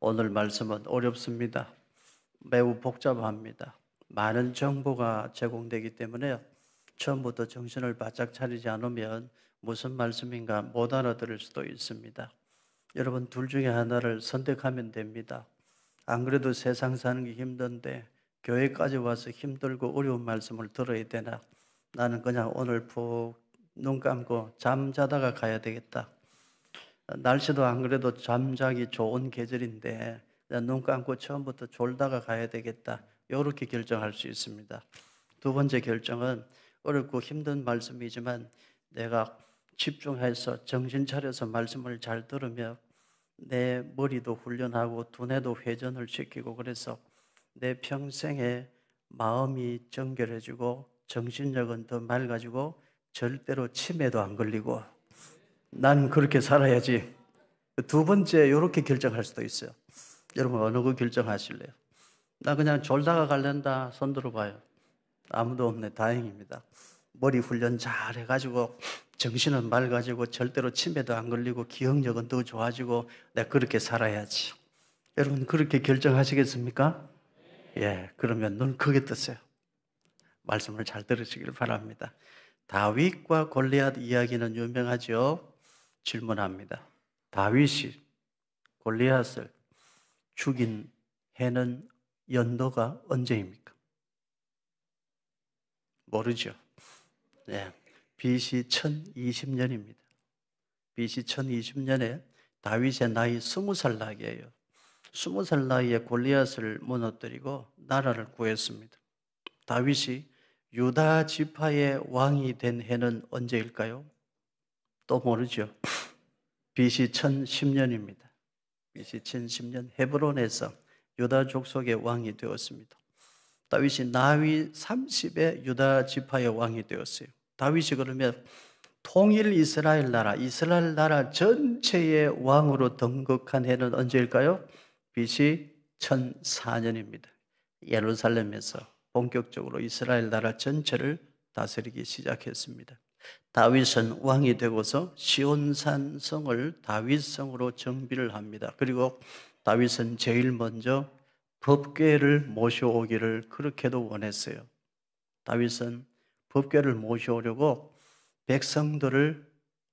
오늘 말씀은 어렵습니다. 매우 복잡합니다. 많은 정보가 제공되기 때문에 처음부터 정신을 바짝 차리지 않으면 무슨 말씀인가 못 알아들을 수도 있습니다. 여러분, 둘 중에 하나를 선택하면 됩니다. 안 그래도 세상 사는 게 힘든데 교회까지 와서 힘들고 어려운 말씀을 들어야 되나? 나는 그냥 오늘 푹 눈 감고 잠자다가 가야 되겠다. 날씨도 안 그래도 잠자기 좋은 계절인데 눈 감고 처음부터 졸다가 가야 되겠다. 이렇게 결정할 수 있습니다. 두 번째 결정은 어렵고 힘든 말씀이지만 내가 집중해서 정신 차려서 말씀을 잘 들으며 내 머리도 훈련하고 두뇌도 회전을 시키고 그래서 내 평생에 마음이 정결해지고 정신력은 더 맑아지고 절대로 치매도 안 걸리고 난 그렇게 살아야지. 두 번째 이렇게 결정할 수도 있어요. 여러분 어느 거 결정하실래요? 나 그냥 졸다가 갈랜다. 손 들어봐요. 아무도 없네. 다행입니다. 머리 훈련 잘 해가지고 정신은 맑아지고 절대로 치매도 안 걸리고 기억력은 더 좋아지고 내가 그렇게 살아야지. 여러분 그렇게 결정하시겠습니까? 예, 그러면 눈 크게 뜨세요. 말씀을 잘 들으시길 바랍니다. 다윗과 골리앗 이야기는 유명하죠. 질문합니다. 다윗이 골리앗을 죽인 해는 연도가 언제입니까? 모르죠. 네. BC 1020년입니다. BC 1020년에 다윗의 나이 20살 나이에요. 20살 나이에 골리앗을 무너뜨리고 나라를 구했습니다. 다윗이 유다 지파의 왕이 된 해는 언제일까요? 또 모르죠. BC 1010년입니다. BC 1010년 헤브론에서 유다 족속의 왕이 되었습니다. 다윗이 나위 30의 유다 지파의 왕이 되었어요. 다윗이 그러면 통일 이스라엘 나라 전체의 왕으로 등극한 해는 언제일까요? BC 1004년입니다. 예루살렘에서 본격적으로 이스라엘 나라 전체를 다스리기 시작했습니다. 다윗은 왕이 되고서 시온산 성을 다윗성으로 정비를 합니다. 그리고 다윗은 제일 먼저 법궤를 모셔오기를 그렇게도 원했어요. 다윗은 법궤를 모셔오려고 백성들을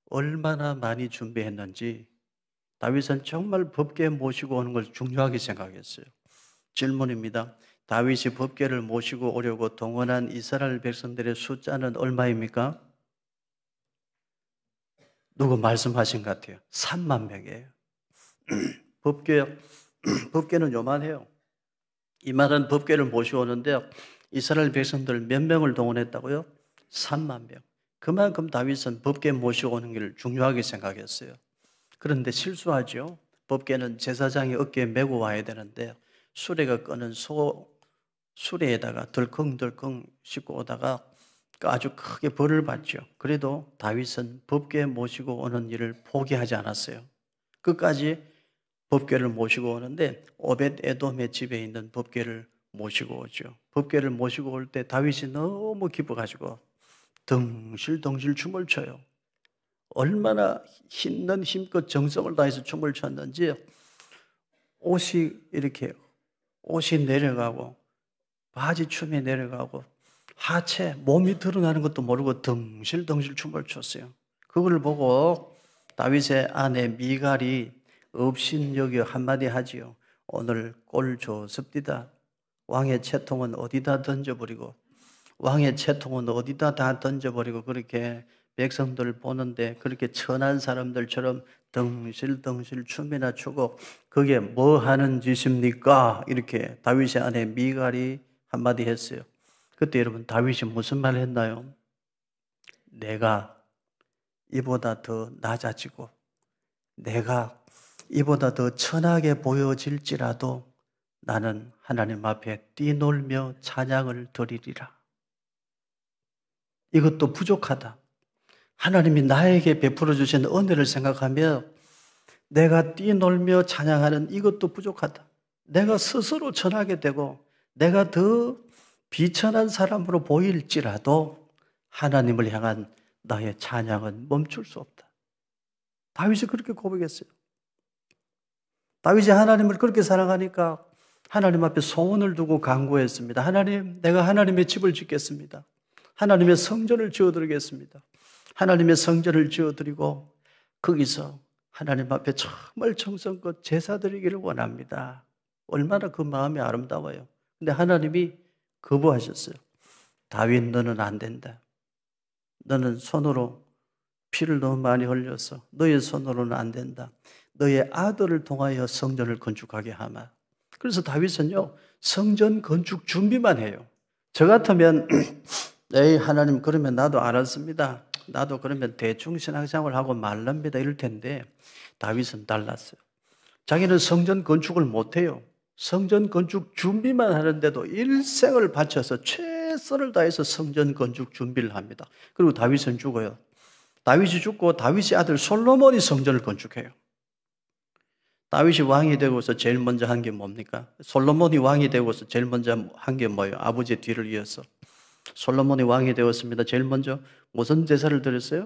얼마나 많이 준비했는지 다윗은 정말 법궤 모시고 오는 걸 중요하게 생각했어요. 질문입니다. 다윗이 법궤를 모시고 오려고 동원한 이스라엘 백성들의 숫자는 얼마입니까? 누구 말씀하신 것 같아요. 3만 명이에요. 법궤는 요만해요. 이만한 법궤를 모셔오는데 이스라엘 백성들 몇 명을 동원했다고요? 3만 명. 그만큼 다윗은 법궤 모셔오는 걸 중요하게 생각했어요. 그런데 실수하죠. 법궤는 제사장이 어깨에 메고 와야 되는데 수레가 끄는 수레에다가 덜컹덜컹 싣고 오다가 아주 크게 벌을 받죠. 그래도 다윗은 법궤 모시고 오는 일을 포기하지 않았어요. 끝까지 법궤를 모시고 오는데 오벳 에돔의 집에 있는 법궤를 모시고 오죠. 법궤를 모시고 올 때 다윗이 너무 기뻐가지고 덩실덩실 춤을 춰요. 얼마나 힘든 힘껏 정성을 다해서 춤을 췄는지 옷이 내려가고 바지 춤이 내려가고 하체 몸이 드러나는 것도 모르고 덩실덩실 춤을 췄어요. 그걸 보고 다윗의 아내 미갈이 업신여겨 한마디 하지요. 오늘 꼴 좋습디다. 왕의 채통은 어디다 던져버리고 다 던져버리고 그렇게 백성들 보는데 그렇게 천한 사람들처럼 덩실덩실 춤이나 추고 그게 뭐 하는 짓입니까? 이렇게 다윗의 아내 미갈이 한마디 했어요. 그때 여러분 다윗이 무슨 말 했나요? 내가 이보다 더 낮아지고 내가 이보다 더 천하게 보여질지라도 나는 하나님 앞에 뛰놀며 찬양을 드리리라. 이것도 부족하다. 하나님이 나에게 베풀어 주신 은혜를 생각하며 내가 뛰놀며 찬양하는 이것도 부족하다. 내가 스스로 천하게 되고 내가 더 비천한 사람으로 보일지라도 하나님을 향한 나의 찬양은 멈출 수 없다. 다윗이 그렇게 고백했어요. 다윗이 하나님을 그렇게 사랑하니까 하나님 앞에 소원을 두고 간구했습니다. 하나님, 내가 하나님의 집을 짓겠습니다. 하나님의 성전을 지어드리겠습니다. 하나님의 성전을 지어드리고 거기서 하나님 앞에 정말 정성껏 제사드리기를 원합니다. 얼마나 그 마음이 아름다워요. 근데 하나님이 거부하셨어요. 다윗, 너는 안 된다. 너는 손으로 피를 너무 많이 흘려서 너의 손으로는 안 된다. 너의 아들을 통하여 성전을 건축하게 하마. 그래서 다윗은요, 성전 건축 준비만 해요. 저 같으면 에이 하나님, 그러면 나도 알았습니다. 나도 그러면 대충 신앙생활을 하고 말랍니다 이럴 텐데 다윗은 달랐어요. 자기는 성전 건축을 못해요. 성전 건축 준비만 하는데도 일생을 바쳐서 최선을 다해서 성전 건축 준비를 합니다. 그리고 다윗은 죽어요. 다윗이 죽고 다윗의 아들 솔로몬이 성전을 건축해요. 다윗이 왕이 되고서 제일 먼저 한 게 뭡니까? 솔로몬이 왕이 되고서 제일 먼저 한 게 뭐예요? 아버지의 뒤를 이어서 솔로몬이 왕이 되었습니다. 제일 먼저 무슨 제사를 드렸어요?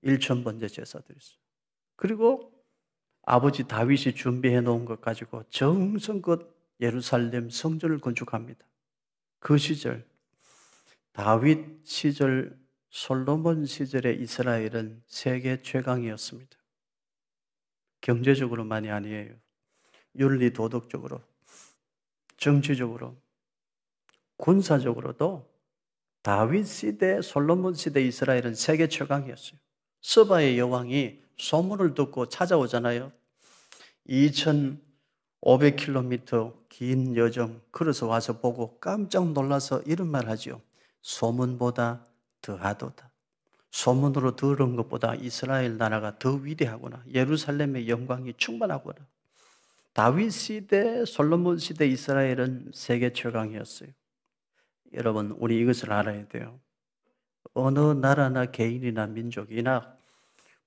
1,000번째 제사 드렸어요. 그리고 아버지 다윗이 준비해 놓은 것 가지고 정성껏 예루살렘 성전을 건축합니다. 그 시절 다윗 시절, 솔로몬 시절의 이스라엘은 세계 최강이었습니다. 경제적으로만이 아니에요. 윤리 도덕적으로, 정치적으로, 군사적으로도 다윗 시대, 솔로몬 시대 이스라엘은 세계 최강이었어요. 스바의 여왕이 소문을 듣고 찾아오잖아요. 2,500km 긴 여정 걸어서 와서 보고 깜짝 놀라서 이런 말 하죠. 소문보다 더하도다. 소문으로 들은 것보다 이스라엘 나라가 더 위대하구나. 예루살렘의 영광이 충만하구나. 다윗 시대, 솔로몬 시대 이스라엘은 세계 최강이었어요. 여러분, 우리 이것을 알아야 돼요. 어느 나라나 개인이나 민족이나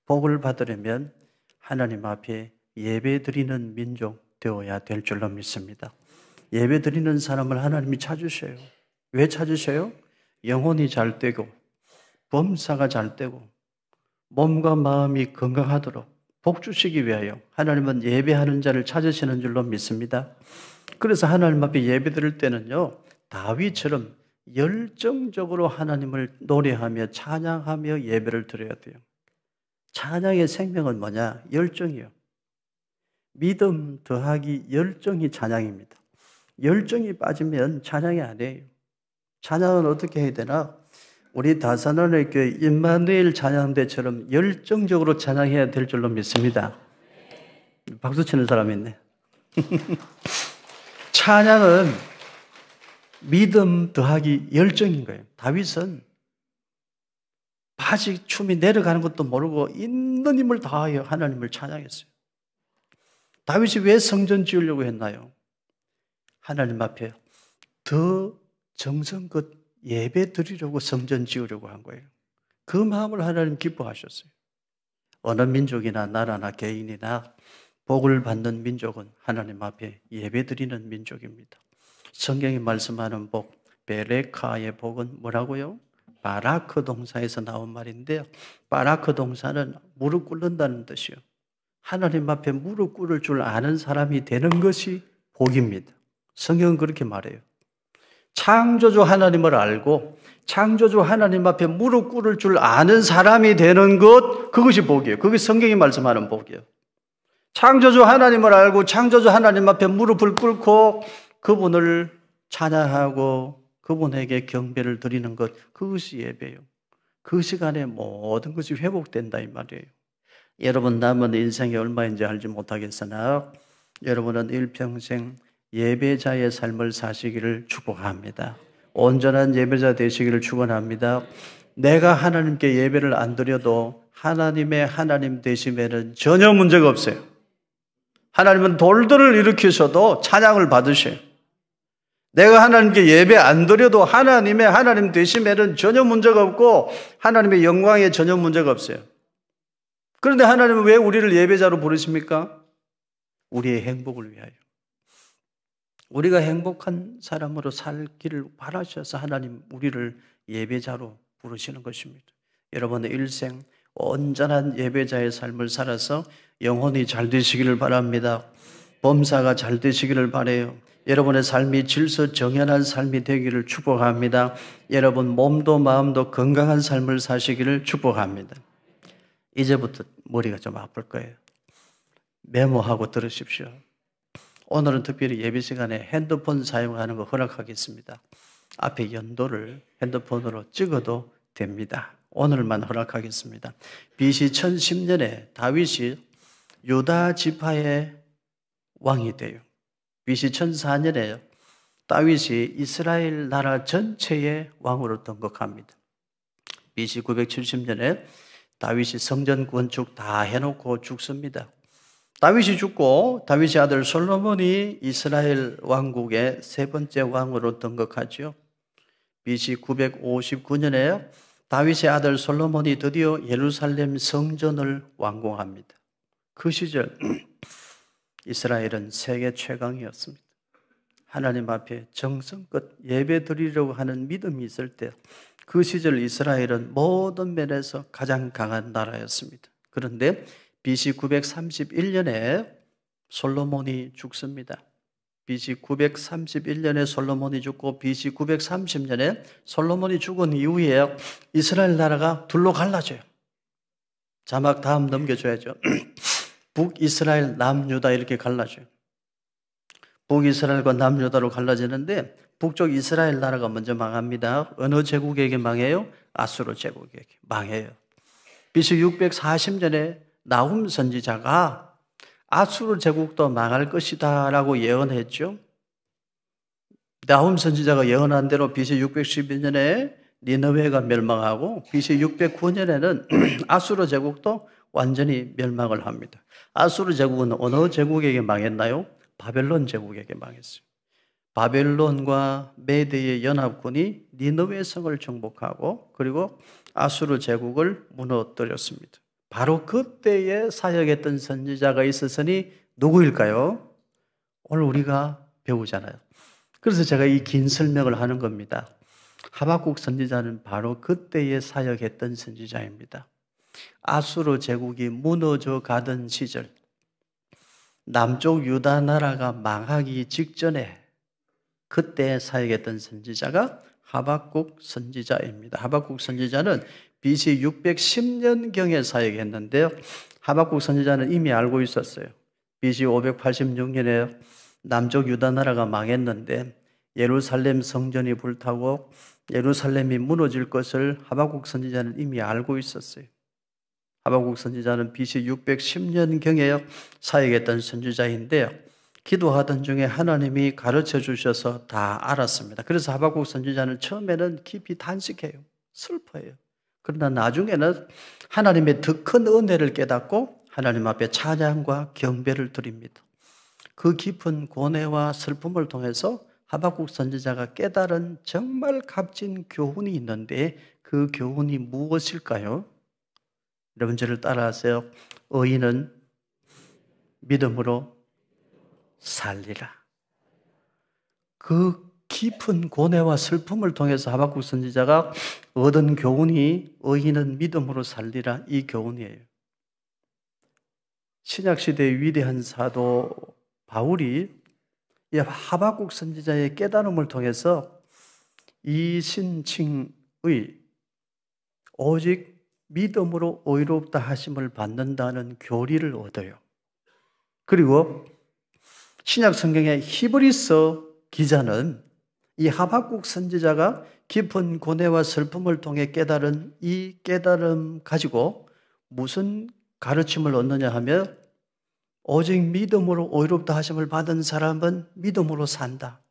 복을 받으려면 하나님 앞에 예배드리는 민족 되어야 될 줄로 믿습니다. 예배드리는 사람을 하나님이 찾으셔요. 왜 찾으셔요? 영혼이 잘 되고 범사가 잘 되고 몸과 마음이 건강하도록 복 주시기 위하여 하나님은 예배하는 자를 찾으시는 줄로 믿습니다. 그래서 하나님 앞에 예배드릴 때는요, 다윗처럼 열정적으로 하나님을 노래하며 찬양하며 예배를 드려야 돼요. 찬양의 생명은 뭐냐? 열정이요. 믿음 더하기 열정이 찬양입니다. 열정이 빠지면 찬양이 아니에요. 찬양은 어떻게 해야 되나? 우리 다산원의 교회 임마누엘 찬양대처럼 열정적으로 찬양해야 될 줄로 믿습니다. 박수 치는 사람이 있네. 찬양은 믿음 더하기 열정인 거예요. 다윗은 바지 춤이 내려가는 것도 모르고 있는 힘을 다하여 하나님을 찬양했어요. 다윗이 왜 성전 지으려고 했나요? 하나님 앞에 더 정성껏 예배 드리려고 성전 지으려고 한 거예요. 그 마음을 하나님 기뻐하셨어요. 어느 민족이나 나라나 개인이나 복을 받는 민족은 하나님 앞에 예배 드리는 민족입니다. 성경이 말씀하는 복, 베레카의 복은 뭐라고요? 바라크 동사에서 나온 말인데요. 바라크 동사는 무릎 꿇는다는 뜻이요. 하나님 앞에 무릎 꿇을 줄 아는 사람이 되는 것이 복입니다. 성경은 그렇게 말해요. 창조주 하나님을 알고 창조주 하나님 앞에 무릎 꿇을 줄 아는 사람이 되는 것, 그것이 복이에요. 그게 성경이 말씀하는 복이에요. 창조주 하나님을 알고 창조주 하나님 앞에 무릎을 꿇고 그분을 찬양하고 그분에게 경배를 드리는 것, 그것이 예배예요. 그 시간에 모든 것이 회복된다 이 말이에요. 여러분 남은 인생이 얼마인지 알지 못하겠으나 여러분은 일평생 예배자의 삶을 사시기를 축복합니다. 온전한 예배자 되시기를 축원합니다. 내가 하나님께 예배를 안 드려도 하나님의 하나님 되심에는 전혀 문제가 없어요. 하나님은 돌들을 일으키셔도 찬양을 받으셔요. 내가 하나님께 예배 안 드려도 하나님의 하나님 되심에는 전혀 문제가 없고 하나님의 영광에 전혀 문제가 없어요. 그런데 하나님은 왜 우리를 예배자로 부르십니까? 우리의 행복을 위하여. 우리가 행복한 사람으로 살기를 바라셔서 하나님 우리를 예배자로 부르시는 것입니다. 여러분의 일생 온전한 예배자의 삶을 살아서 영혼이 잘 되시기를 바랍니다. 범사가 잘 되시기를 바라요. 여러분의 삶이 질서 정연한 삶이 되기를 축복합니다. 여러분 몸도 마음도 건강한 삶을 사시기를 축복합니다. 이제부터 머리가 좀 아플 거예요. 메모하고 들으십시오. 오늘은 특별히 예배 시간에 핸드폰 사용하는 거 허락하겠습니다. 앞에 연도를 핸드폰으로 찍어도 됩니다. 오늘만 허락하겠습니다. BC 1010년에 다윗이 유다 지파의 왕이 돼요. BC 1004년에 다윗이 이스라엘 나라 전체의 왕으로 등극합니다. BC 970년에 다윗이 성전 건축 다 해놓고 죽습니다. 다윗이 죽고 다윗의 아들 솔로몬이 이스라엘 왕국의 세 번째 왕으로 등극하죠. BC 959년에 다윗의 아들 솔로몬이 드디어 예루살렘 성전을 완공합니다. 그 시절 이스라엘은 세계 최강이었습니다. 하나님 앞에 정성껏 예배 드리려고 하는 믿음이 있을 때 그 시절 이스라엘은 모든 면에서 가장 강한 나라였습니다. 그런데 BC 931년에 솔로몬이 죽습니다. BC 931년에 솔로몬이 죽고 BC 930년에 솔로몬이 죽은 이후에 이스라엘 나라가 둘로 갈라져요. 자막 다음 넘겨줘야죠. 북이스라엘, 남유다 이렇게 갈라져요. 북이스라엘과 남유다로 갈라지는데 북쪽 이스라엘 나라가 먼저 망합니다. 어느 제국에게 망해요? 아수르 제국에게 망해요. BC 640년에 나훔 선지자가 아수르 제국도 망할 것이다 라고 예언했죠. 나훔 선지자가 예언한 대로 BC 612년에 니느웨가 멸망하고 BC 609년에는 아수르 제국도 완전히 멸망을 합니다. 아수르 제국은 어느 제국에게 망했나요? 바벨론 제국에게 망했어요. 바벨론과 메대의 연합군이 니느웨 성을 정복하고 그리고 아수르 제국을 무너뜨렸습니다. 바로 그때에 사역했던 선지자가 있었으니 누구일까요? 오늘 우리가 배우잖아요. 그래서 제가 이 긴 설명을 하는 겁니다. 하박국 선지자는 바로 그때에 사역했던 선지자입니다. 아수르 제국이 무너져 가던 시절 남쪽 유다 나라가 망하기 직전에 그때 사역했던 선지자가 하박국 선지자입니다. 하박국 선지자는 BC 610년경에 사역했는데요. 하박국 선지자는 이미 알고 있었어요. BC 586년에 남쪽 유다 나라가 망했는데 예루살렘 성전이 불타고 예루살렘이 무너질 것을 하박국 선지자는 이미 알고 있었어요. 하박국 선지자는 BC 610년경에 사역했던 선지자인데요. 기도하던 중에 하나님이 가르쳐 주셔서 다 알았습니다. 그래서 하박국 선지자는 처음에는 깊이 탄식해요. 슬퍼해요. 그러나 나중에는 하나님의 더 큰 은혜를 깨닫고 하나님 앞에 찬양과 경배를 드립니다. 그 깊은 고뇌와 슬픔을 통해서 하박국 선지자가 깨달은 정말 값진 교훈이 있는데 그 교훈이 무엇일까요? 여러분 저를 따라하세요. 의인은 믿음으로 살리라. 그 깊은 고뇌와 슬픔을 통해서 하박국 선지자가 얻은 교훈이 의인은 믿음으로 살리라 이 교훈이에요. 신약시대의 위대한 사도 바울이 이 하박국 선지자의 깨달음을 통해서 이신칭의 오직 믿음으로 의롭다 하심을 받는다는 교리를 얻어요. 그리고 신약 성경의 히브리서 기자는 이 하박국 선지자가 깊은 고뇌와 슬픔을 통해 깨달은 이 깨달음 가지고 무슨 가르침을 얻느냐 하면 오직 믿음으로 의롭다 하심을 받은 사람은 믿음으로 산다.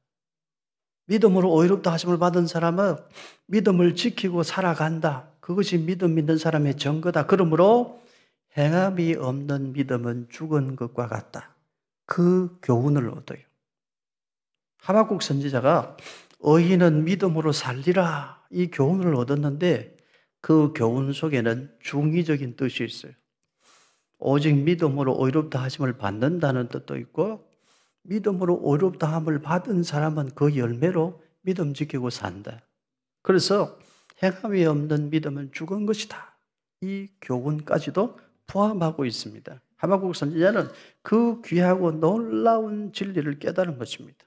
믿음으로 의롭다 하심을 받은 사람은 믿음을 지키고 살아간다. 그것이 믿음 믿는 사람의 증거다. 그러므로 행함이 없는 믿음은 죽은 것과 같다. 그 교훈을 얻어요. 하박국 선지자가 의인은 믿음으로 살리라 이 교훈을 얻었는데 그 교훈 속에는 중의적인 뜻이 있어요. 오직 믿음으로 의롭다 하심을 받는다는 뜻도 있고 믿음으로 의롭다 함을 받은 사람은 그 열매로 믿음 지키고 산다. 그래서 행함이 없는 믿음은 죽은 것이다. 이 교훈까지도 포함하고 있습니다. 하박국 선지자는 그 귀하고 놀라운 진리를 깨달은 것입니다.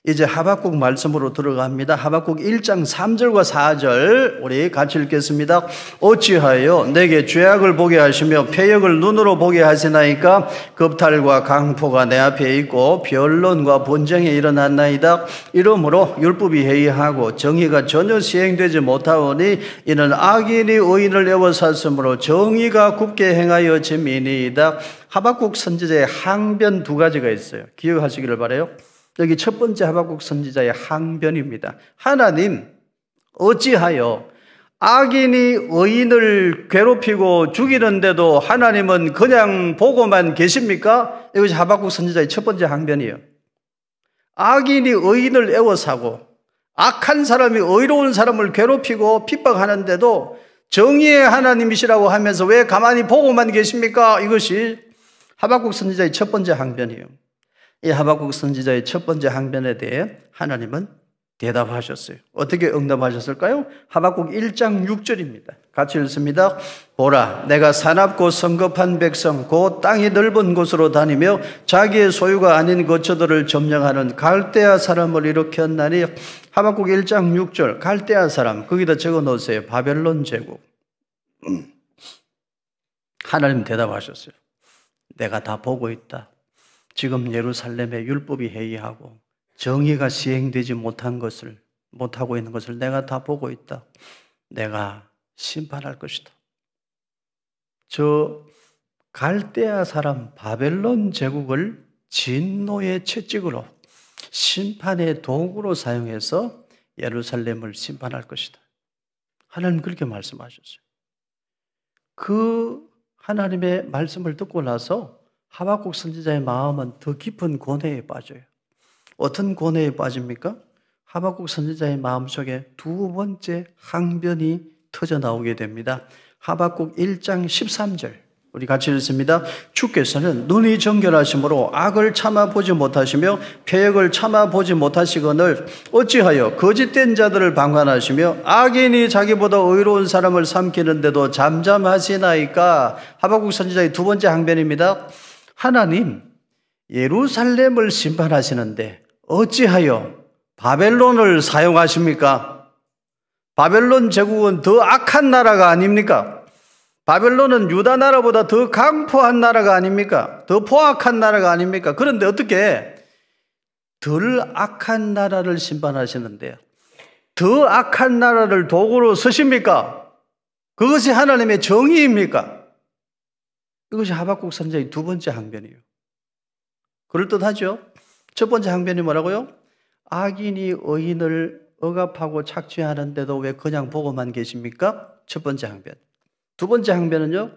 이제 하박국 말씀으로 들어갑니다. 하박국 1장 3절과 4절 우리 같이 읽겠습니다. 어찌하여 내게 죄악을 보게 하시며 패역을 눈으로 보게 하시나이까? 겁탈과 강포가 내 앞에 있고 변론과 분쟁이 일어났나이다. 이러므로 율법이 해이하고 정의가 전혀 시행되지 못하오니 이는 악인이 의인을 에워쌌으므로 정의가 굳게 행하여 짐이니이다. 하박국 선지자의 항변 두 가지가 있어요. 기억하시기를 바라요. 여기 첫 번째 하박국 선지자의 항변입니다. 하나님, 어찌하여 악인이 의인을 괴롭히고 죽이는데도 하나님은 그냥 보고만 계십니까? 이것이 하박국 선지자의 첫 번째 항변이에요. 악인이 의인을 애워싸고 악한 사람이 의로운 사람을 괴롭히고 핍박하는데도 정의의 하나님이시라고 하면서 왜 가만히 보고만 계십니까? 이것이 하박국 선지자의 첫 번째 항변이에요. 이 하박국 선지자의 첫 번째 항변에 대해 하나님은 대답하셨어요. 어떻게 응답하셨을까요? 하박국 1장 6절입니다. 같이 읽습니다. 보라, 내가 사납고 성급한 백성, 곧 땅이 넓은 곳으로 다니며 자기의 소유가 아닌 거처들을 점령하는 갈대아 사람을 일으켰나니. 하박국 1장 6절, 갈대아 사람, 거기다 적어 놓으세요. 바벨론 제국. 하나님 대답하셨어요. 내가 다 보고 있다. 지금 예루살렘의 율법이 해이하고 정의가 시행되지 못하고 있는 것을 내가 다 보고 있다. 내가 심판할 것이다. 저 갈대아 사람 바벨론 제국을 진노의 채찍으로 심판의 도구로 사용해서 예루살렘을 심판할 것이다. 하나님 그렇게 말씀하셨어요. 그 하나님의 말씀을 듣고 나서 하박국 선지자의 마음은 더 깊은 고뇌에 빠져요. 어떤 고뇌에 빠집니까? 하박국 선지자의 마음속에 두 번째 항변이 터져 나오게 됩니다. 하박국 1장 13절 우리 같이 읽습니다. 주께서는 눈이 정결하심으로 악을 참아보지 못하시며 패역을 참아보지 못하시거늘 어찌하여 거짓된 자들을 방관하시며 악인이 자기보다 의로운 사람을 삼키는데도 잠잠하시나이까? 하박국 선지자의 두 번째 항변입니다. 하나님, 예루살렘을 심판하시는데 어찌하여 바벨론을 사용하십니까? 바벨론 제국은 더 악한 나라가 아닙니까? 바벨론은 유다 나라보다 더 강포한 나라가 아닙니까? 더 포악한 나라가 아닙니까? 그런데 어떻게 덜 악한 나라를 심판하시는데요? 더 악한 나라를 도구로 쓰십니까? 그것이 하나님의 정의입니까? 이것이 하박국 선지자의 두 번째 항변이에요. 그럴듯하죠? 첫 번째 항변이 뭐라고요? 악인이 의인을 억압하고 착취하는데도 왜 그냥 보고만 계십니까? 첫 번째 항변. 두 번째 항변은요,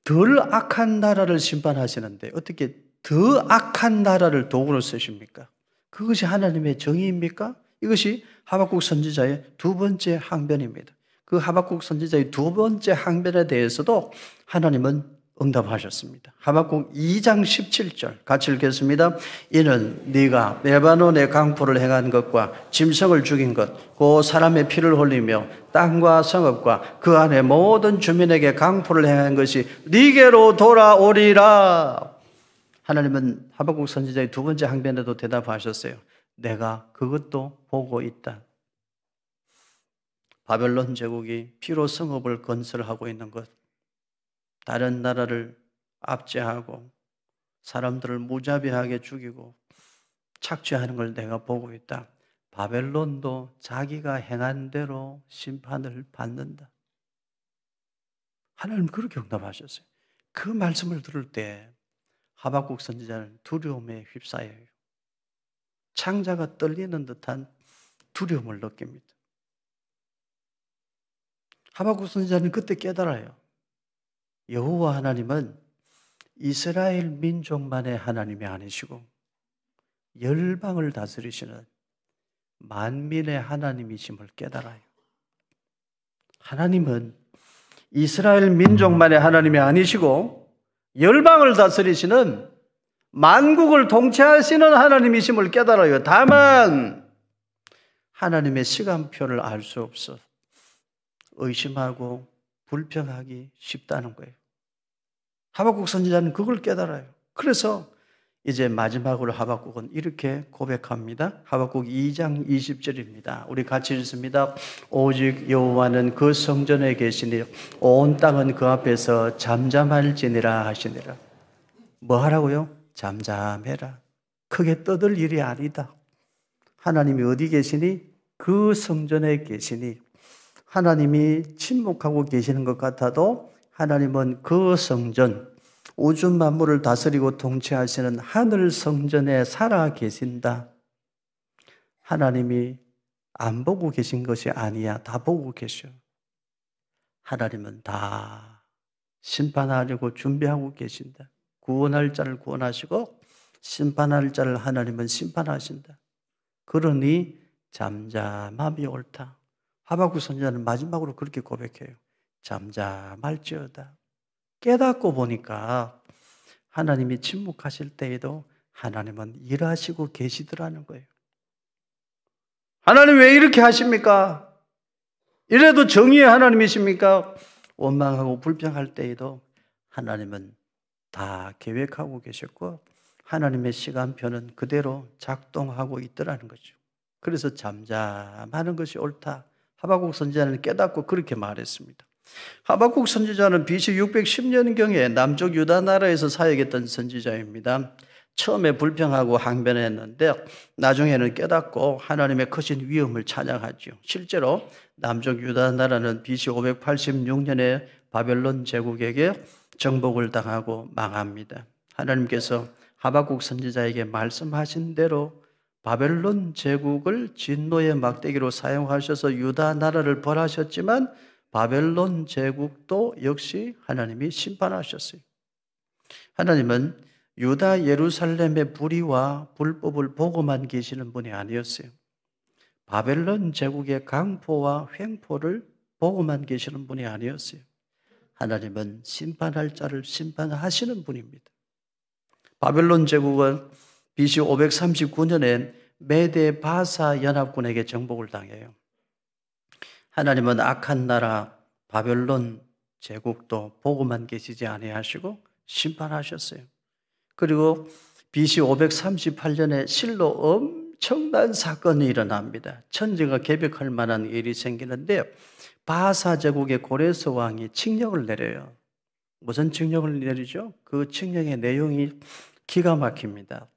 덜 악한 나라를 심판하시는데 어떻게 더 악한 나라를 도구로 쓰십니까? 그것이 하나님의 정의입니까? 이것이 하박국 선지자의 두 번째 항변입니다. 그 하박국 선지자의 두 번째 항변에 대해서도 하나님은 응답하셨습니다. 하박국 2장 17절 같이 읽겠습니다. 이는 네가 레바논의 강포를 행한 것과 짐승을 죽인 것, 그 사람의 피를 흘리며 땅과 성읍과 그 안에 모든 주민에게 강포를 행한 것이 네게로 돌아오리라. 하나님은 하박국 선지자의 두 번째 항변에도 대답하셨어요. 내가 그것도 보고 있다. 바벨론 제국이 피로 성읍을 건설하고 있는 것, 다른 나라를 압제하고 사람들을 무자비하게 죽이고 착취하는 걸 내가 보고 있다. 바벨론도 자기가 행한 대로 심판을 받는다. 하나님 그렇게 응답하셨어요. 그 말씀을 들을 때 하박국 선지자는 두려움에 휩싸여요. 창자가 떨리는 듯한 두려움을 느낍니다. 하박국 선지자는 그때 깨달아요. 여호와 하나님은 이스라엘 민족만의 하나님이 아니시고 열방을 다스리시는 만민의 하나님이심을 깨달아요. 하나님은 이스라엘 민족만의 하나님이 아니시고 열방을 다스리시는 만국을 통치하시는 하나님이심을 깨달아요. 다만 하나님의 시간표를 알 수 없어 의심하고 불평하기 쉽다는 거예요. 하박국 선지자는 그걸 깨달아요. 그래서 이제 마지막으로 하박국은 이렇게 고백합니다. 하박국 2장 20절입니다. 우리 같이 읽습니다. 오직 여호와는 그 성전에 계시니 온 땅은 그 앞에서 잠잠할지니라 하시니라. 뭐 하라고요? 잠잠해라. 크게 떠들 일이 아니다. 하나님이 어디 계시니? 그 성전에 계시니 하나님이 침묵하고 계시는 것 같아도 하나님은 그 성전, 우주 만물을 다스리고 통치하시는 하늘 성전에 살아 계신다. 하나님이 안 보고 계신 것이 아니야. 다 보고 계셔. 하나님은 다 심판하려고 준비하고 계신다. 구원할 자를 구원하시고 심판할 자를 하나님은 심판하신다. 그러니 잠잠함이 옳다. 하박국 선지자는 마지막으로 그렇게 고백해요. 잠잠할지어다. 깨닫고 보니까 하나님이 침묵하실 때에도 하나님은 일하시고 계시더라는 거예요. 하나님 왜 이렇게 하십니까? 이래도 정의의 하나님이십니까? 원망하고 불평할 때에도 하나님은 다 계획하고 계셨고 하나님의 시간표는 그대로 작동하고 있더라는 거죠. 그래서 잠잠하는 것이 옳다. 하박국 선지자는 깨닫고 그렇게 말했습니다. 하박국 선지자는 BC 610년경에 남쪽 유다 나라에서 사역했던 선지자입니다. 처음에 불평하고 항변했는데 나중에는 깨닫고 하나님의 크신 위엄을 찬양하죠. 실제로 남쪽 유다 나라는 BC 586년에 바벨론 제국에게 정복을 당하고 망합니다. 하나님께서 하박국 선지자에게 말씀하신 대로 바벨론 제국을 진노의 막대기로 사용하셔서 유다 나라를 벌하셨지만 바벨론 제국도 역시 하나님이 심판하셨어요. 하나님은 유다 예루살렘의 불의와 불법을 보고만 계시는 분이 아니었어요. 바벨론 제국의 강포와 횡포를 보고만 계시는 분이 아니었어요. 하나님은 심판할 자를 심판하시는 분입니다. 바벨론 제국은 BC 539년에 메데 바사 연합군에게 정복을 당해요. 하나님은 악한 나라 바벨론 제국도 보고만 계시지 아니하시고 심판하셨어요. 그리고 BC 538년에 실로 엄청난 사건이 일어납니다. 천지가 개벽할 만한 일이 생기는데 바사 제국의 고레스 왕이 칙령을 내려요. 무슨 칙령을 내리죠? 그 칙령의 내용이 기가 막힙니다.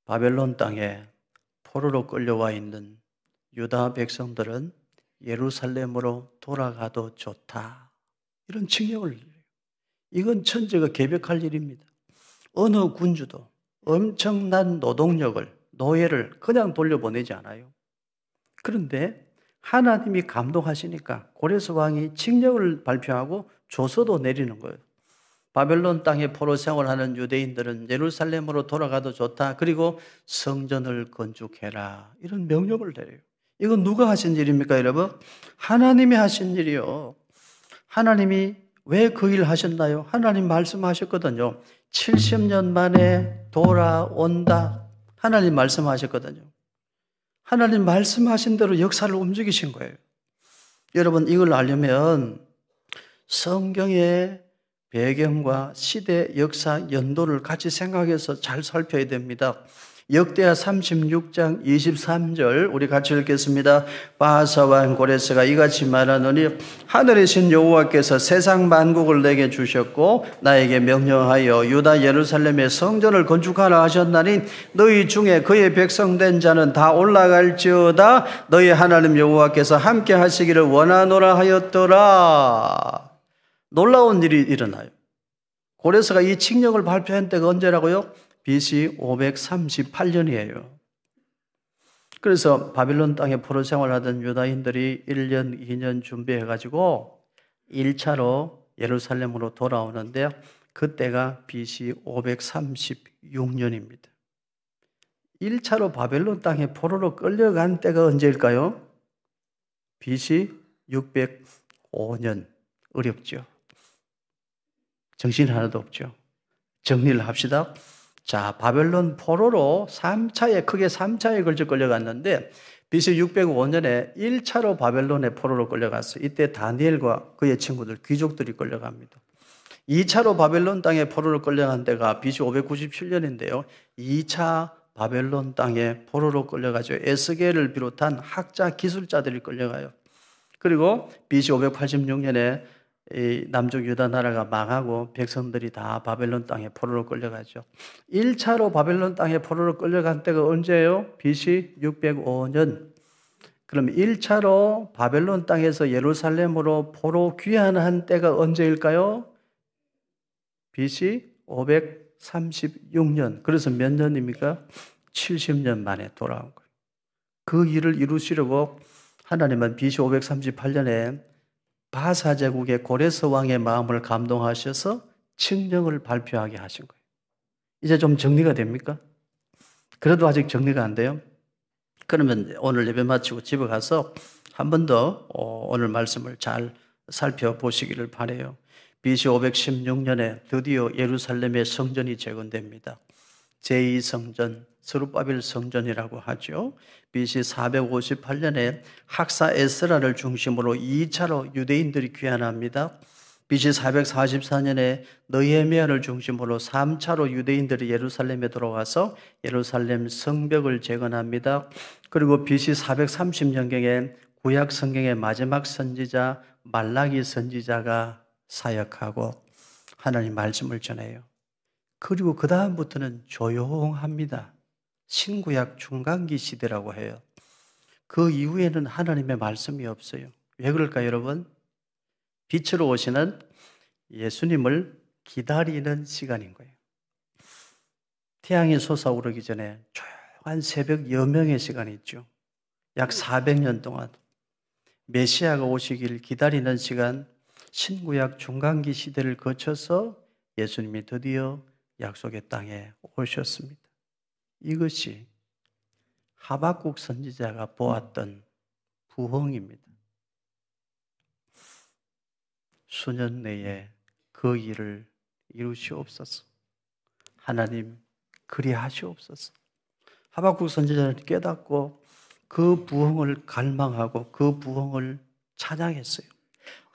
바벨론 땅에 포로로 끌려와 있는 유다 백성들은 예루살렘으로 돌아가도 좋다. 이런 칙령을 내려요. 이건 천지가 개벽할 일입니다. 어느 군주도 엄청난 노동력을, 노예를 그냥 돌려보내지 않아요. 그런데 하나님이 감동하시니까 고레스 왕이 칙령을 발표하고 조서도 내리는 거예요. 바벨론 땅에 포로 생활하는 유대인들은 예루살렘으로 돌아가도 좋다. 그리고 성전을 건축해라. 이런 명령을 내려요. 이건 누가 하신 일입니까, 여러분? 하나님이 하신 일이요. 하나님이 왜 그 일 하셨나요? 하나님 말씀하셨거든요. 70년 만에 돌아온다. 하나님 말씀하셨거든요. 하나님 말씀하신 대로 역사를 움직이신 거예요. 여러분, 이걸 알려면 성경의 배경과 시대, 역사, 연도를 같이 생각해서 잘 살펴야 됩니다. 역대하 36장 23절 우리 같이 읽겠습니다. 바하사와 고레스가 이같이 말하노니 하늘의 신 여호와께서 세상 만국을 내게 주셨고 나에게 명령하여 유다 예루살렘의 성전을 건축하라 하셨나니 너희 중에 그의 백성된 자는 다 올라갈지어다. 너희 하나님 여호와께서 함께 하시기를 원하노라 하였더라. 놀라운 일이 일어나요. 고레스가 이 칙령을 발표한 때가 언제라고요? BC 538년이에요. 그래서 바빌론 땅에 포로 생활하던 유다인들이 1년, 2년 준비해가지고 1차로 예루살렘으로 돌아오는데 그때가 BC 536년입니다. 1차로 바벨론 땅에 포로로 끌려간 때가 언제일까요? BC 605년. 어렵죠. 정신 하나도 없죠. 정리를 합시다. 자, 바벨론 포로로 3차에, 크게 3차에 걸쳐 끌려갔는데 BC 605년에 1차로 바벨론의 포로로 끌려갔어요. 이때 다니엘과 그의 친구들, 귀족들이 끌려갑니다. 2차로 바벨론 땅에 포로로 끌려간 데가 BC 597년인데요. 2차 바벨론 땅에 포로로 끌려가죠. 에스겔을 비롯한 학자, 기술자들이 끌려가요. 그리고 BC 586년에 남쪽 유다 나라가 망하고 백성들이 다 바벨론 땅에 포로로 끌려가죠. 1차로 바벨론 땅에 포로로 끌려간 때가 언제예요? BC 605년. 그럼 1차로 바벨론 땅에서 예루살렘으로 포로 귀환한 때가 언제일까요? BC 536년. 그래서 몇 년입니까? 70년 만에 돌아온 거예요. 그 일을 이루시려고 하나님은 BC 538년에 바사 제국의 고레스 왕의 마음을 감동하셔서 칙령을 발표하게 하신 거예요. 이제 좀 정리가 됩니까? 그래도 아직 정리가 안 돼요? 그러면 오늘 예배 마치고 집에 가서 한 번 더 오늘 말씀을 잘 살펴보시기를 바라요. BC 516년에 드디어 예루살렘의 성전이 재건됩니다. 제2성전, 스룹바벨 성전이라고 하죠. BC 458년에 학사 에스라를 중심으로 2차로 유대인들이 귀환합니다. BC 444년에 느헤미야를 중심으로 3차로 유대인들이 예루살렘에 들어와서 예루살렘 성벽을 재건합니다. 그리고 BC 430년경에 구약 성경의 마지막 선지자 말라기 선지자가 사역하고 하나님 말씀을 전해요. 그리고 그 다음부터는 조용합니다. 신구약 중간기 시대라고 해요. 그 이후에는 하나님의 말씀이 없어요. 왜 그럴까요, 여러분? 빛으로 오시는 예수님을 기다리는 시간인 거예요. 태양이 솟아오르기 전에 조용한 새벽 여명의 시간이 있죠. 약 400년 동안 메시아가 오시길 기다리는 시간, 신구약 중간기 시대를 거쳐서 예수님이 드디어 약속의 땅에 오셨습니다. 이것이 하박국 선지자가 보았던 부흥입니다. 수년 내에 그 일을 이루시옵소서. 하나님 그리하시옵소서. 하박국 선지자는 깨닫고 그 부흥을 갈망하고 그 부흥을 찬양했어요.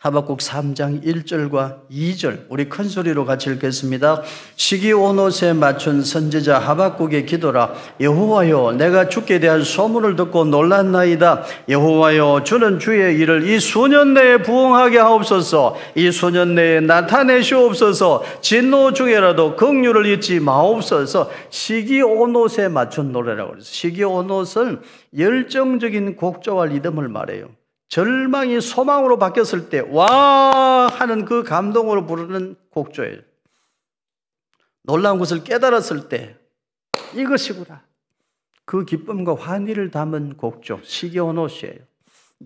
하박국 3장 1절과 2절 우리 큰 소리로 같이 읽겠습니다. 시기 온옷에 맞춘 선지자 하박국의 기도라. 여호와여, 내가 주께 대한 소문을 듣고 놀랐나이다. 여호와여, 주는 주의 일을 이 수년 내에 부흥하게 하옵소서. 이 수년 내에 나타내시옵소서. 진노 중에라도 긍휼을 잊지 마옵소서. 시기 온옷에 맞춘 노래라고 그랬어요. 시기 온옷은 열정적인 곡조와 리듬을 말해요. 절망이 소망으로 바뀌었을 때 와 하는 그 감동으로 부르는 곡조예요. 놀라운 것을 깨달았을 때 이것이구나. 그 기쁨과 환희를 담은 곡조 시기온옷이에요.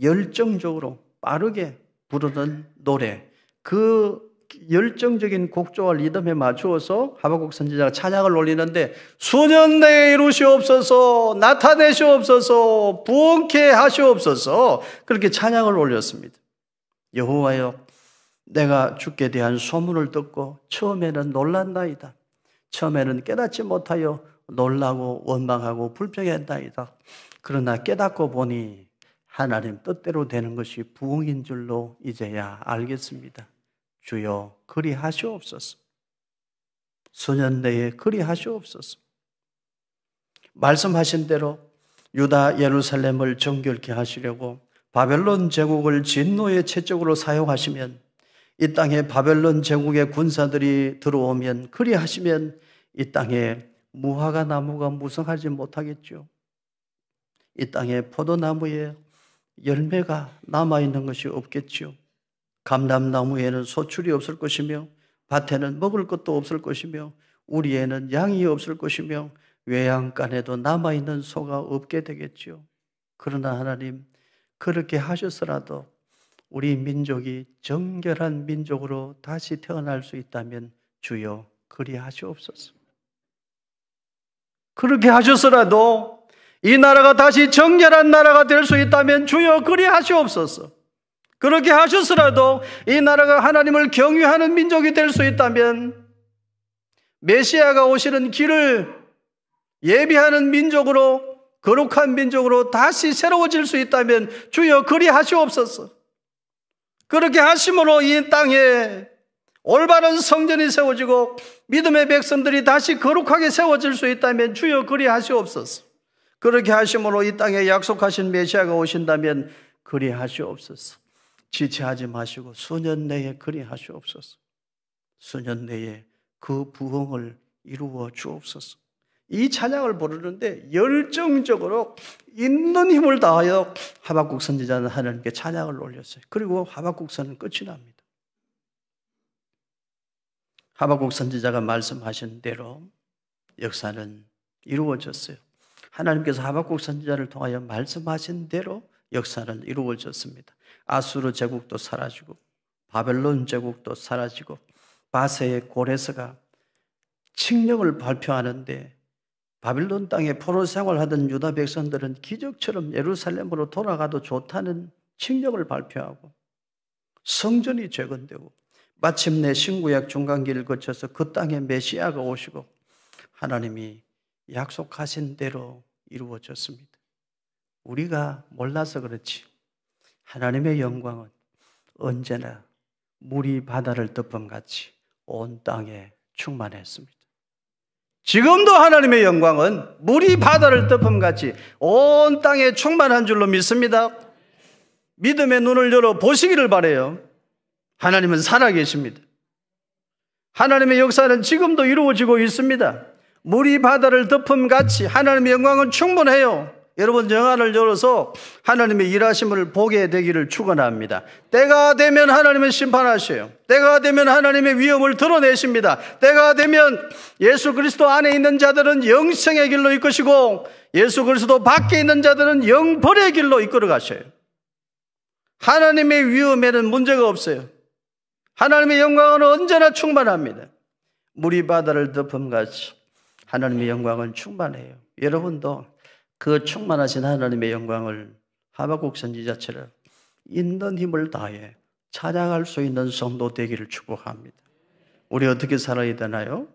열정적으로 빠르게 부르는 노래. 그 열정적인 곡조와 리듬에 맞추어서 하박국 선지자가 찬양을 올리는데 수년 내에 이루시옵소서, 나타내시옵소서, 부흥케 하시옵소서, 그렇게 찬양을 올렸습니다. 여호와여, 내가 주께 대한 소문을 듣고 처음에는 놀랐나이다. 처음에는 깨닫지 못하여 놀라고 원망하고 불평했나이다. 그러나 깨닫고 보니 하나님 뜻대로 되는 것이 부흥인 줄로 이제야 알겠습니다. 주여 그리하시옵소서. 수년 내에 그리하시옵소서. 말씀하신 대로 유다 예루살렘을 정결케 하시려고 바벨론 제국을 진노의 채적으로 사용하시면, 이 땅에 바벨론 제국의 군사들이 들어오면, 그리하시면 이 땅에 무화과 나무가 무성하지 못하겠죠. 이 땅에 포도나무에 열매가 남아있는 것이 없겠죠. 감람나무에는 소출이 없을 것이며, 밭에는 먹을 것도 없을 것이며, 우리에는 양이 없을 것이며, 외양간에도 남아있는 소가 없게 되겠죠. 그러나 하나님, 그렇게 하셔서라도 우리 민족이 정결한 민족으로 다시 태어날 수 있다면 주여 그리하시옵소서. 그렇게 하셔서라도 이 나라가 다시 정결한 나라가 될 수 있다면 주여 그리하시옵소서. 그렇게 하셔서라도 이 나라가 하나님을 경외하는 민족이 될 수 있다면, 메시아가 오시는 길을 예비하는 민족으로 거룩한 민족으로 다시 새로워질 수 있다면 주여 그리하시옵소서. 그렇게 하심으로 이 땅에 올바른 성전이 세워지고 믿음의 백성들이 다시 거룩하게 세워질 수 있다면 주여 그리하시옵소서. 그렇게 하심으로 이 땅에 약속하신 메시아가 오신다면 그리하시옵소서. 지체하지 마시고 수년 내에 그리하시옵소서. 수년 내에 그 부흥을 이루어 주옵소서. 이 찬양을 부르는데 열정적으로 있는 힘을 다하여 하박국 선지자는 하나님께 찬양을 올렸어요. 그리고 하박국서는 끝이 납니다. 하박국 선지자가 말씀하신 대로 역사는 이루어졌어요. 하나님께서 하박국 선지자를 통하여 말씀하신 대로 역사는 이루어졌습니다. 아수르 제국도 사라지고 바벨론 제국도 사라지고 바세의 고레스가 칙령을 발표하는데 바빌론 땅에 포로 생활하던 유다 백성들은 기적처럼 예루살렘으로 돌아가도 좋다는 칙령을 발표하고 성전이 재건되고 마침내 신구약 중간기를 거쳐서 그 땅에 메시아가 오시고 하나님이 약속하신 대로 이루어졌습니다. 우리가 몰라서 그렇지 하나님의 영광은 언제나 물이 바다를 덮음같이 온 땅에 충만했습니다. 지금도 하나님의 영광은 물이 바다를 덮음같이 온 땅에 충만한 줄로 믿습니다. 믿음의 눈을 열어 보시기를 바라요. 하나님은 살아계십니다. 하나님의 역사는 지금도 이루어지고 있습니다. 물이 바다를 덮음같이 하나님의 영광은 충분해요. 여러분 영안을 열어서 하나님의 일하심을 보게 되기를 축원합니다. 때가 되면 하나님은 심판하셔요. 때가 되면 하나님의 위엄을 드러내십니다. 때가 되면 예수 그리스도 안에 있는 자들은 영생의 길로 이끄시고 예수 그리스도 밖에 있는 자들은 영벌의 길로 이끌어 가셔요. 하나님의 위엄에는 문제가 없어요. 하나님의 영광은 언제나 충만합니다. 물이 바다를 덮음같이 하나님의 영광은 충만해요. 여러분도 그 충만하신 하나님의 영광을 하박국 선지자처럼 있는 힘을 다해 찬양할 수 있는 성도 되기를 축복합니다. 우리 어떻게 살아야 되나요?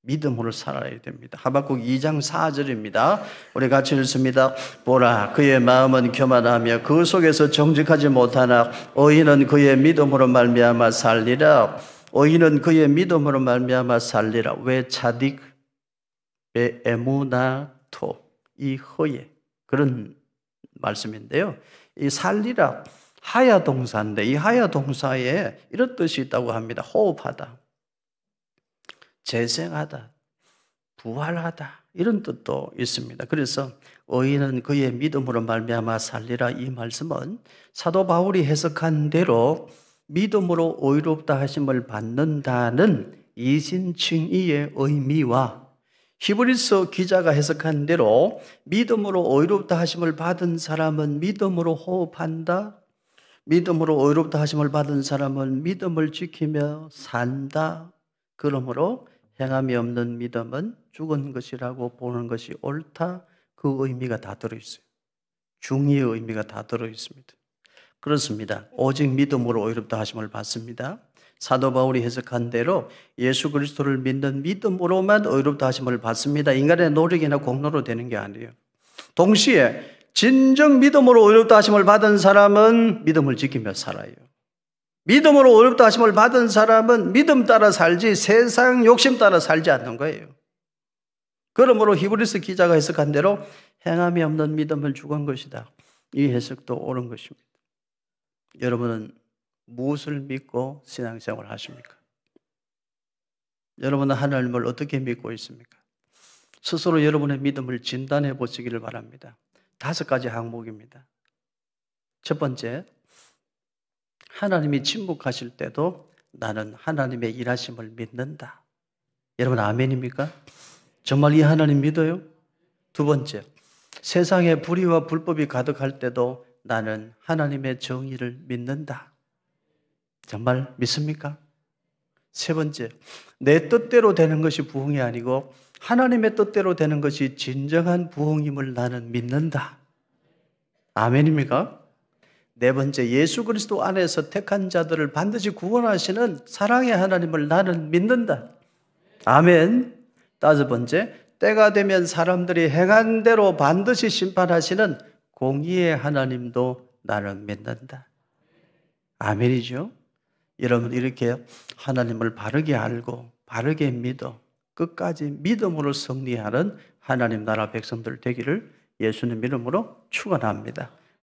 믿음으로 살아야 됩니다. 하박국 2장 4절입니다. 우리 같이 읽습니다. 보라, 그의 마음은 교만하며 그 속에서 정직하지 못하나 의인은 그의 믿음으로 말미암아 살리라. 의인은 그의 믿음으로 말미암아 살리라. 왜 차딕, 왜 에무나토, 이 허예, 그런 말씀인데요. 이 살리라 하야 동사인데 이 하야 동사에 이런 뜻이 있다고 합니다. 호흡하다, 재생하다, 부활하다, 이런 뜻도 있습니다. 그래서 의인은 그의 믿음으로 말미암아 살리라, 이 말씀은 사도 바울이 해석한 대로 믿음으로 의롭다 하심을 받는다는 이신칭의의 의미와 히브리서 기자가 해석한 대로 믿음으로 의롭다 하심을 받은 사람은 믿음으로 호흡한다, 믿음으로 의롭다 하심을 받은 사람은 믿음을 지키며 산다, 그러므로 행함이 없는 믿음은 죽은 것이라고 보는 것이 옳다, 그 의미가 다 들어있어요. 중의의 의미가 다 들어있습니다. 그렇습니다. 오직 믿음으로 의롭다 하심을 받습니다. 사도 바울이 해석한 대로 예수 그리스도를 믿는 믿음으로만 의롭다 하심을 받습니다. 인간의 노력이나 공로로 되는 게 아니에요. 동시에 진정 믿음으로 의롭다 하심을 받은 사람은 믿음을 지키며 살아요. 믿음으로 의롭다 하심을 받은 사람은 믿음 따라 살지 세상 욕심 따라 살지 않는 거예요. 그러므로 히브리서 기자가 해석한 대로 행함이 없는 믿음은 죽은 것이다. 이 해석도 옳은 것입니다. 여러분은 무엇을 믿고 신앙생활을 하십니까? 여러분은 하나님을 어떻게 믿고 있습니까? 스스로 여러분의 믿음을 진단해 보시기를 바랍니다. 5가지 항목입니다. 첫 번째, 하나님이 침묵하실 때도 나는 하나님의 일하심을 믿는다. 여러분 아멘입니까? 정말 이 하나님 믿어요? 두 번째, 세상에 불의와 불법이 가득할 때도 나는 하나님의 정의를 믿는다. 정말 믿습니까? 세 번째, 내 뜻대로 되는 것이 부흥이 아니고 하나님의 뜻대로 되는 것이 진정한 부흥임을 나는 믿는다. 아멘입니까? 네 번째, 예수 그리스도 안에서 택한 자들을 반드시 구원하시는 사랑의 하나님을 나는 믿는다. 아멘. 5번째, 때가 되면 사람들이 행한 대로 반드시 심판하시는 공의의 하나님도 나는 믿는다. 아멘이죠? 여러분, 이렇게 하나님을 바르게 알고 바르게 믿어 끝까지 믿음으로 승리하는 하나님 나라 백성들 되기를 예수님 이름으로 축원합니다.